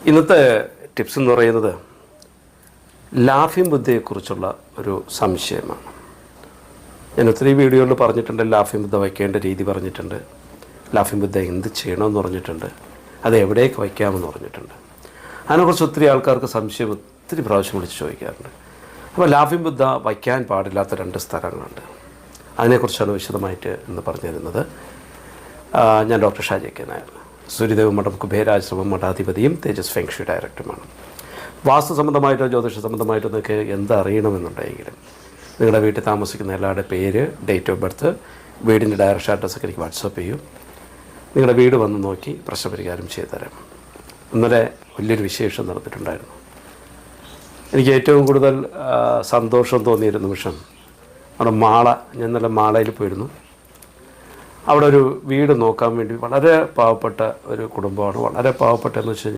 ഇന്നത്തെ ടിപ്സ് എന്ന് പറയുന്നത് ലാഫിംഗ് ബുദ്ധയെക്കുറിച്ചുള്ള ഒരു സംശയമാണ്. ഞാൻ ഒത്തിരി വീഡിയോകളിൽ പറഞ്ഞിട്ടുണ്ട്, ലാഫിംഗ് ബുദ്ധ വയ്ക്കേണ്ട രീതി പറഞ്ഞിട്ടുണ്ട്, ലാഫിംഗ് ബുദ്ധ എന്ത് ചെയ്യണമെന്ന് പറഞ്ഞിട്ടുണ്ട്, അത് എവിടേക്ക് വയ്ക്കാമെന്ന് പറഞ്ഞിട്ടുണ്ട്. അതിനെക്കുറിച്ച് ഒത്തിരി ആൾക്കാർക്ക് സംശയം ഒത്തിരി പ്രാവശ്യം വിളിച്ച് ചോദിക്കാറുണ്ട്. അപ്പോൾ ലാഫിംഗ് ബുദ്ധ വയ്ക്കാൻ പാടില്ലാത്ത 2 സ്ഥലങ്ങളുണ്ട്. അതിനെക്കുറിച്ചാണ് വിശദമായിട്ട് ഇന്ന് പറഞ്ഞു തരുന്നത്. ഞാൻ ഡോക്ടർ ഷാജി കെ നായർ, സൂര്യദേവ് മഠം കുബേരാശ്രമം മഠാധിപതിയും തേജസ് ഫെങ് ഷുയി ഡയറക്ടറുമാണ്. വാസ്തു സംബന്ധമായിട്ടോ ജ്യോതിഷ സംബന്ധമായിട്ടോ നിങ്ങൾക്ക് എന്തറിയണമെന്നുണ്ടെങ്കിലും നിങ്ങളുടെ വീട്ടിൽ താമസിക്കുന്ന എല്ലാവരുടെ പേര്, ഡേറ്റ് ഓഫ് ബർത്ത്, വീടിൻ്റെ ഡയറക്ഷൻ അഡ്രസ്സൊക്കെ എനിക്ക് വാട്സപ്പ് ചെയ്യും. നിങ്ങളുടെ വീട് വന്ന് നോക്കി പ്രശ്നപരിഹാരം ചെയ്തു തരാം. ഇന്നലെ വലിയൊരു വിശേഷം നടന്നിട്ടുണ്ടായിരുന്നു. എനിക്ക് ഏറ്റവും കൂടുതൽ സന്തോഷം തോന്നിയൊരു നിമിഷം അവിടെ ഞാൻ ഇന്നലെ മാളയിൽ പോയിരുന്നു. അവിടെ ഒരു വീട് നോക്കാൻ വേണ്ടി വളരെ പാവപ്പെട്ട ഒരു കുടുംബമാണ്. വളരെ പാവപ്പെട്ടെന്ന് വെച്ച്